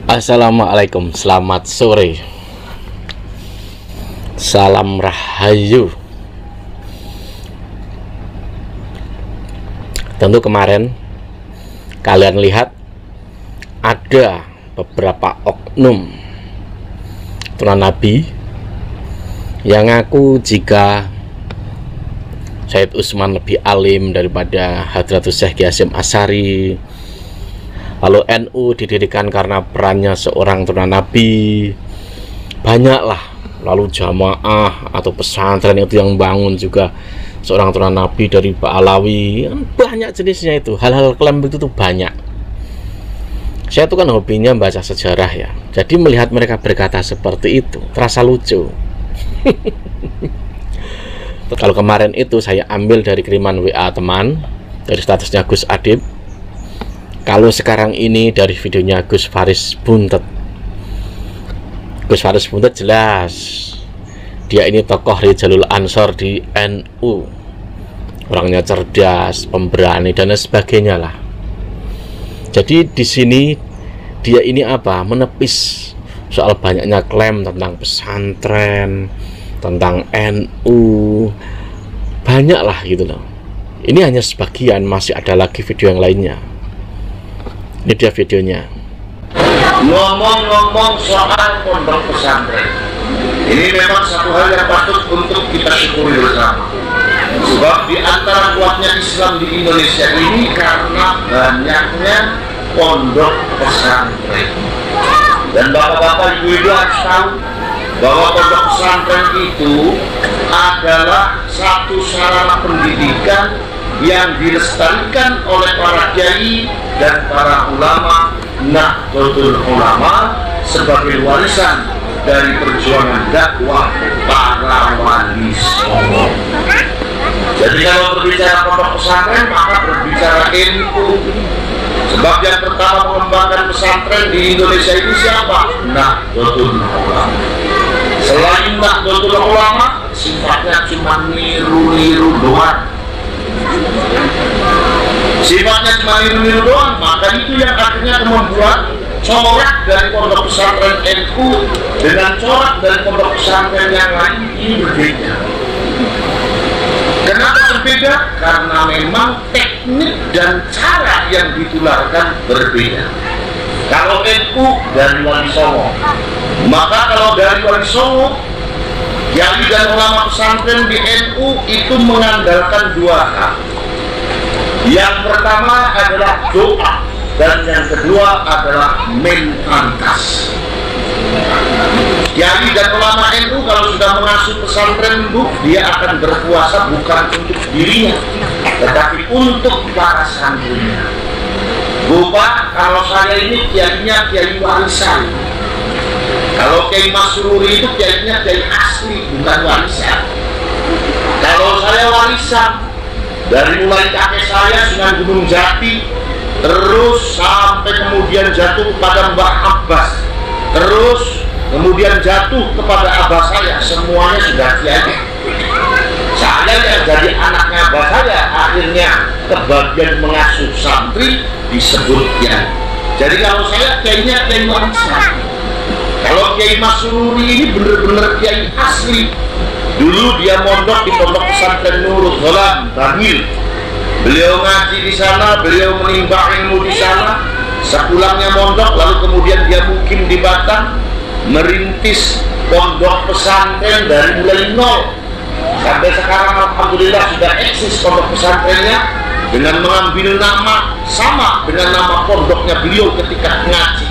Assalamualaikum, selamat sore, salam rahayu. Tentu kemarin kalian lihat ada beberapa oknum tunan nabi yang ngaku jika Sayyid Utsman lebih alim daripada Hadratus Syekh Kiai Hasyim Asy'ari. Lalu NU didirikan karena perannya seorang tunan nabi. Banyaklah. Lalu jamaah atau pesantren itu yang bangun juga seorang tunan nabi dari Ba'alawi. Banyak jenisnya itu. Hal-hal klaim itu tuh banyak. Saya tuh kan hobinya baca sejarah ya. Jadi melihat mereka berkata seperti itu terasa lucu. Kalau kemarin itu saya ambil dari kiriman WA teman, dari statusnya Gus Adib. Kalau sekarang ini dari videonya Gus Faris Buntet. Gus Faris Buntet jelas dia ini tokoh Rijalul Ansor di NU. Orangnya cerdas, pemberani dan sebagainya lah. Jadi di sini dia ini apa? Menepis soal banyaknya klaim tentang pesantren, tentang NU. Banyak lah gitu loh. Ini hanya sebagian, masih ada lagi video yang lainnya. Ini dia videonya. Ngomong-ngomong soal pondok pesantren, ini memang satu hal yang patut untuk kita syukuri bersama. Sebab di antara kuatnya Islam di Indonesia ini karena banyaknya pondok pesantren. Dan bapak-bapak, ibu-ibu harus tahu bahwa pondok pesantren itu adalah satu sarana pendidikan yang dilestarikan oleh para kiai dan para ulama Nahdlatul Ulama sebagai warisan dari perjuangan dakwah para wali songo. Jadi kalau berbicara pondok pesantren maka berbicara NU. Sebab yang pertama mengembangkan pesantren di Indonesia ini siapa? Nahdlatul Ulama. Selain Nahdlatul Ulama, sifatnya cuma niru-niru doang. Sifatnya cuma niru-niru doang, maka itu yang akhirnya membuat corak dari pondok pesantren NU dengan corak dari pondok pesantren yang lain ini berbeda. Kenapa berbeda? Karena memang teknik dan cara yang ditularkan berbeda. Kalau NU dari Wali Songo, maka kalau dari Wali Songo, kiai dan ulama pesantren di NU itu mengandalkan dua hal. Yang pertama adalah doa dan yang kedua adalah mentalitas. Kiai dan ulama NU kalau sudah mengasuh pesantren bu, dia akan berpuasa bukan untuk dirinya, tetapi untuk para santrinya. Bu Pak, kalau saya ini kiainya kiai warisan. Kalau Kiai Masruri itu kiainya kiai asli, bukan warisan. Kalau saya warisan, dari mulai kakek saya Sunan Gunung Jati, terus sampai kemudian jatuh kepada Mbah Abbas, terus kemudian jatuh kepada abah saya, semuanya sudah kiai. Saya yang jadi anaknya abah saya, akhirnya kebagian mengasuh santri disebut kiai. Jadi kalau saya kiainya kiai warisan. Kalau Kiai Masruri ini benar-benar kiai asli. Dulu dia mondok di pondok pesantren Nurul Ghalam, Bangil. Beliau ngaji di sana, beliau menimba ilmu di sana. Sepulangnya mondok, lalu kemudian dia mukim di Batam, merintis pondok pesantren dari mulai nol. Sampai sekarang alhamdulillah sudah eksis pondok pesantrennya dengan mengambil nama sama dengan nama pondoknya beliau ketika ngaji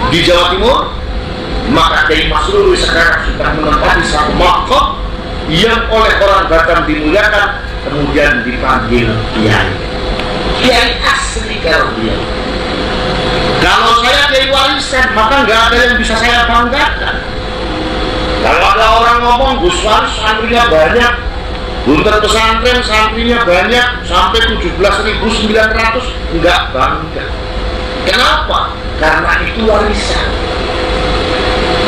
di Jawa Timur. Maka Kiai Masruri sekarang sudah menempati satu maqam yang oleh orang Batam dimuliakan, kemudian dipanggil kiai. Kiai asli kalau dia. Kalau saya kiai warisan, maka nggak ada yang bisa saya banggakan. Kalau ada orang ngomong Gus Faris santrinya banyak, Buntet pesantren santrinya banyak sampai 17.900, nggak bangga. Kenapa? Karena itu warisan.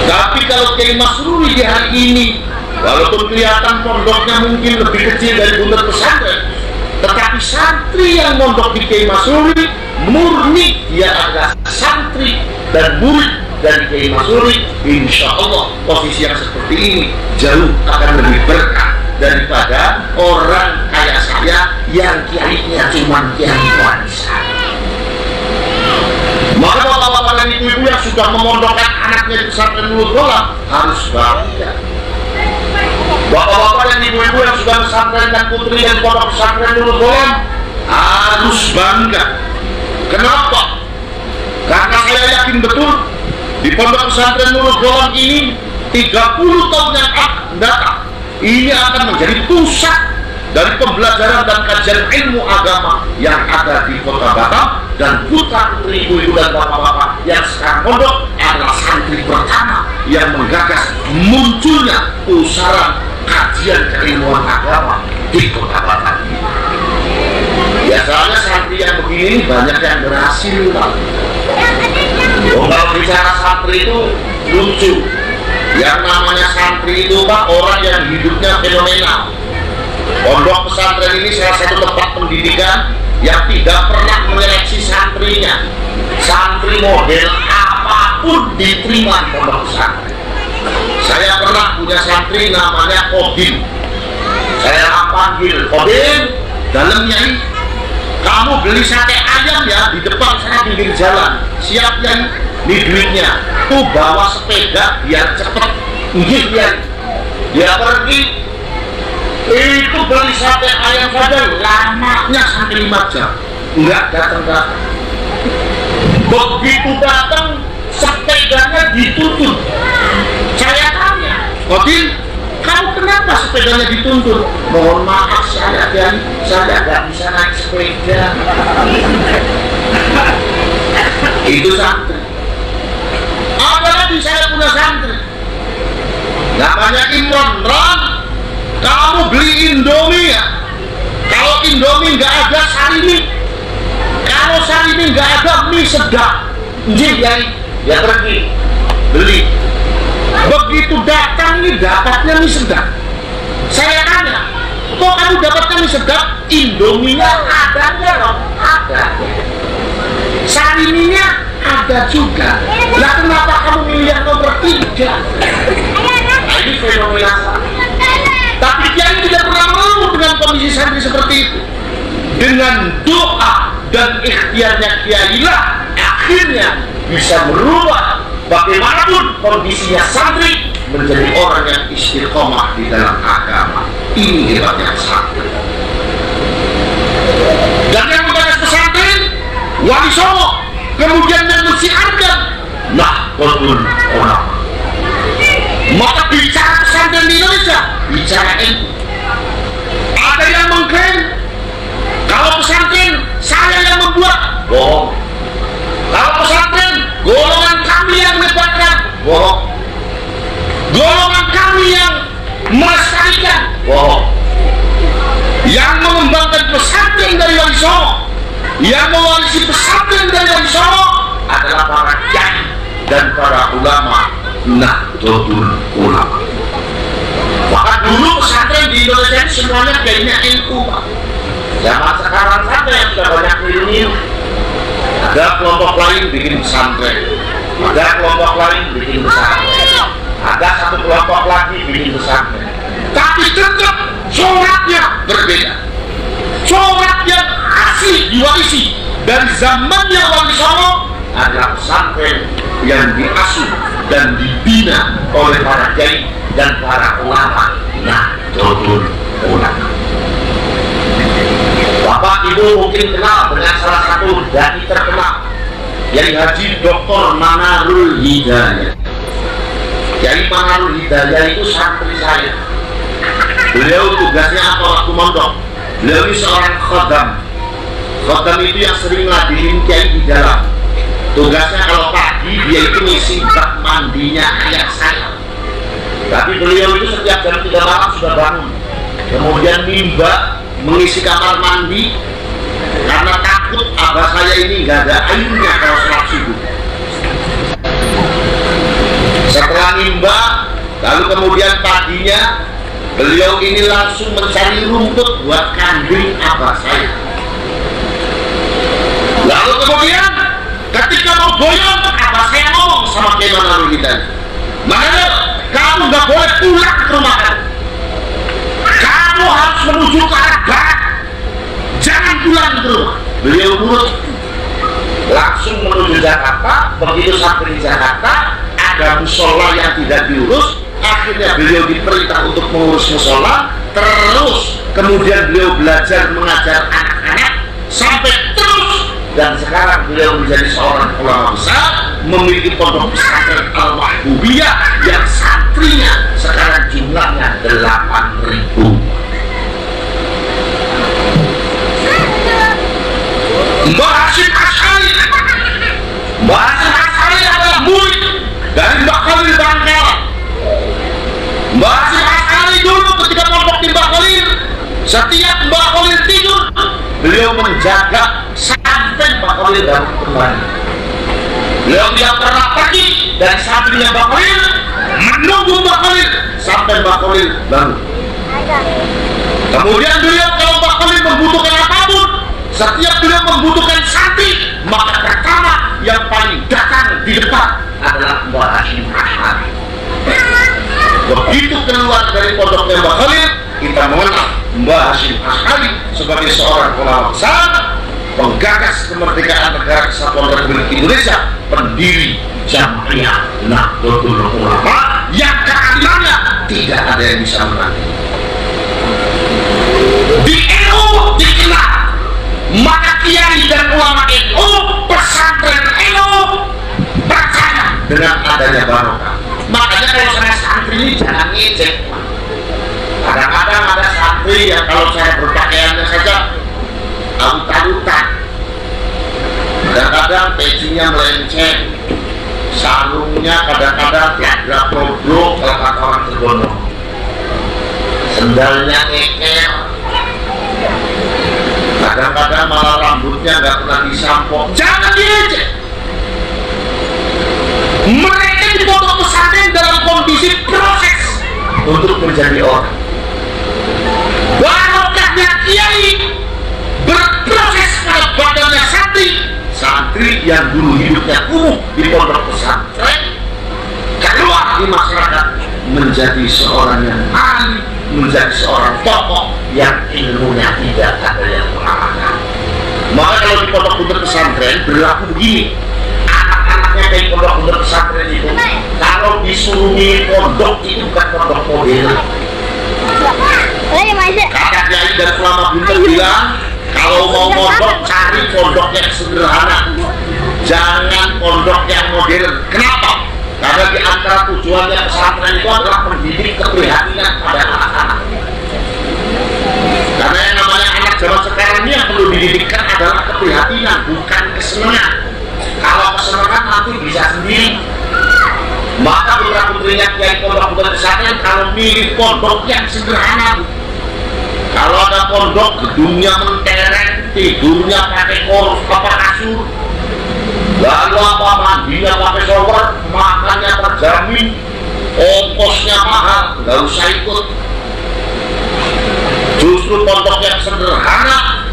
Tapi kalau Kiai Masruri di hari ini, walaupun kelihatan pondoknya mungkin lebih kecil dari Buntet pesantren, tetapi santri yang mondok di Kiai Masruri murni dia adalah santri dan murid dari Kiai Masuri, insya Allah posisi yang seperti ini jauh akan lebih berkah daripada orang kayak saya yang kiainya cuma kiai warisan. Maka bapak-bapak dan ibu-ibu yang sudah memondokkan anaknya di pesantren Nurul Gholam harus bangga. Bapak-bapak dan ibu-ibu yang sudah pesantrenkan putri dan pondok pesantren Nurul Gholam harus bangga. Kenapa? Karena saya yakin betul di pondok pesantren Nurul Gholam ini 30 tahun yang akan datang ini akan menjadi pusat dari pembelajaran dan kajian ilmu agama yang ada di Kota Batam, dan putra putri ibu-ibu dan bapak-bapak yang sekarang pondok adalah santri pertama yang menggagas munculnya pusaran kajian keilmuan agama di Kota Batam. Biasanya santri yang begini banyak yang berhasil, Pak. Kalau bicara santri itu lucu. Yang namanya santri itu, Pak, orang yang hidupnya fenomenal. Pondok pesantren ini salah satu tempat pendidikan yang tidak pernah menyeleksi santrinya. Santri model apapun diterima di pondok pesantren. Saya pernah punya santri namanya Kodim. Saya panggil, Kodim, dalamnya ini kamu beli sate ayam ya di depan sana pinggir jalan. Siap ya, ini duitnya. Tuh bawa sepeda biar cepet. Dia pergi. Itu beli sate ayam saja lamanya sampai 5 jam. Enggak datang. Begitu datang sepedanya dituntut. Saya tanya, Kodim, kamu kenapa sepedanya dituntut? Mohon maaf saya nggak bisa naik sepeda. Itu santri. Ada lagi saya punya santri namanya Imron. Ron, kamu beli Indomie ya? Kalau Indomie nggak ada sarimi, kalau sarimi nggak ada mie sedap. Dia pergi beli. Begitu datang nih dapatnya mie sedap. Saya tanya, kok kamu dapatnya mie sedap? Indominya adanya loh, ada. Sariminya ada juga. Lah kenapa kamu milih yang nomor 3? Nah, ini fenomena. Tapi dia tidak pernah mau dengan kondisi santri seperti itu. Dengan doa dan ikhtiarnya kiailah akhirnya bisa merubah bagaimanapun kondisinya santri menjadi orang yang istiqomah di dalam agama. Ini hebatnya santri. Dan yang menggagas pesantren Wali Songo, kemudian Menusi Adam, nah betul orang. Maka bicara pesantren di Indonesia, bicara ilmu. Ada yang mengklaim kalau pesantren saya yang membuat, bohong. Kalau pesantren golongan kami yang menyebarkan, bohong. Golongan kami yang melestarikan, bohong. Yang mengembangkan pesantren dari Wali Songo, yang mewarisi pesantren dari Wali Songo adalah para kiai dan para ulama Nahdlatul Ulama. Maka dulu pesantren di Indonesia ini semuanya kiainya NU, Pak. Zaman sekarang saja yang sudah banyak milenial. Ada kelompok lain bikin pesantren, ada kelompok lain bikin pesantren, ada satu kelompok lagi bikin pesantren. Tapi tetap sholatnya berbeda. Sholat yang asli diwarisi dari zamannya Wali Songo adalah pesantren yang diasuh dan dibina oleh para kiai dan para ulama Nahdlatul Ulama. Bapak Ibu mungkin kenal dengan salah satu dai terkenal, Kiai Haji Dr. Manarul Hidayat. Kiai Manarul Hidayat itu santri saya. Beliau tugasnya apa waktu mondok? Beliau ini seorang khodam. Khodam itu yang sering ngadihin kiai di dalam. Tugasnya kalau pagi dia itu ngisi bak mandinya ayah saya. Tapi beliau itu setiap jam 3 malam sudah bangun, kemudian mimba mengisi kamar mandi karena takut abah saya ini nggak ada airnya kalau sholat subuh. Setelah nimba, lalu kemudian paginya beliau ini langsung mencari rumput buat kambing abah saya. Lalu kemudian ketika mau goyang, apa saya ngomong sama Kiai Manarul kita, makanya kamu nggak boleh pulang ke rumah kamu. Kamu harus menuju ke arah barat, jangan pulang ke rumah. Beliau nurut, langsung menuju Jakarta. Begitu sampai di Jakarta, ada musola yang tidak diurus. Akhirnya beliau diperintah untuk mengurus musola. Terus kemudian beliau belajar mengajar anak-anak sampai terus, dan sekarang beliau menjadi seorang ulama besar, memiliki pondok pesantren Al-Mahbubiyah yang santrinya sekarang jumlahnya 8.000. Mbah Hasyim Asy'ari, Mbah Hasyim Asy'ari adalah murid dari Mbah Khalil Bangkalan. Mbah Hasyim Asy'ari dulu ketika pondok di Mbah Khalil, setiap Mbah Khalil tidur, beliau menjaga sampai Mbah Khalil bangun kembali. Beliau tidak pernah pergi dari sampingnya Mbah Khalil, menunggu Mbah Khalil sampai Mbah Khalil bangun. Kemudian beliau kalau Mbah Khalil membutuhkan apapun, setiap beliau membutuhkan santri, maka pertama yang paling datang di depan adalah Mbah Hasyim Asy'ari. Begitu keluar dari pondoknya Mbah Khalil, kita mengenal Mbah Hasyim Asy'ari sebagai seorang ulama besar, penggagas kemerdekaan negara kesatuan Republik Indonesia, pendiri Jamiah Nahdlatul Ulama yang keadilannya tidak ada yang bisa menandingi. Di NU dikenal, maka kiai dan ulama NU, pesantren NU percaya dengan adanya barokah. Makanya kalau saya santri ini jangan ngejek. Kadang-kadang ada santri yang kalau saya berpakaiannya saja alut-alutan, kadang-kadang pecinya melenceng, sarungnya kadang-kadang tiada produk kalau kata orang Cirebon, sendalnya ngeker, kadang-kadang malah rambutnya nggak pernah disampo. Jangan diejek. Mereka di pondok pesantren dalam kondisi proses untuk menjadi orang. Barokahnya kiai berproses pada badannya santri. Santri yang dulu hidupnya kumuh di pondok pesantren, keluar di masyarakat menjadi seorang yang ahli, menjadi seorang tokoh yang ilmunya tidak ada yang mengalahkan. Maka kalau di pondok pesantren berlaku begini, anak-anaknya dari pondok pesantren itu kalau disuruh milih pondok itu bukan pondok model. Kakak Kiai dan ulama Bunter bilang, kalau mau pondok cari pondok yang sederhana, jangan pondok yang modern. Kenapa? Karena di antara tujuannya pesantren itu adalah mendidik keprihatinan pada anak-anak. Karena yang namanya anak zaman sekarang ini yang perlu dididikkan adalah keprihatinan, bukan kesenangan. Kalau kesenangan nanti bisa sendiri. Maka putra putrinya Kiai pondok pesantren kalau milih pondok yang sederhana. Kalau ada pondok gedungnya mentereng, tidurnya pakai kasur, lalu apa mandinya pakai shower, makannya terjamin, ongkosnya mahal, nggak usah ikut. Justru pondok yang sederhana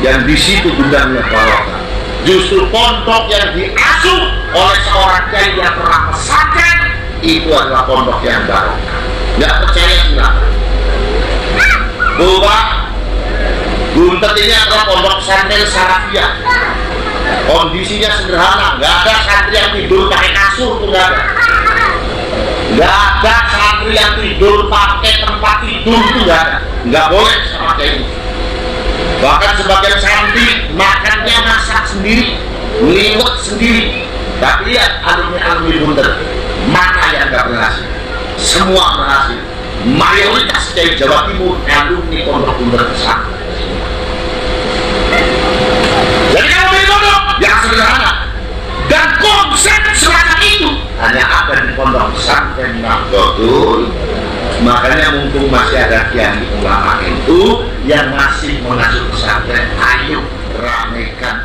yang di situ gudangnya barokah. Justru pondok yang diasuh oleh seorang kiai yang pernah pesantren itu adalah pondok yang barokah. Nggak percaya silakan. Bapak Buntet ini adalah pondok pesantren Salafiyah. Kondisinya sederhana, nggak ada santri yang tidur pakai kasur, tuh nggak ada. Nggak ada santri yang tidur pakai tempat tidur, tuh nggak ada. Nggak boleh sama kayak ini. Bahkan sebagian santri makannya masak sendiri, ngeliwet sendiri. Tapi lihat alumni Buntet, mana yang nggak berhasil? Semua berhasil. Mayoritas dari Jawa Timur alumni pondok Buntet pesantren. Jadi kalau beli pondok yang sederhana dan konsep semacam itu hanya ada di pondok pesantren Nahdlatul. Makanya mumpung masih ada kiai ulama itu yang masih mengasuh pesantren, ayo ramekan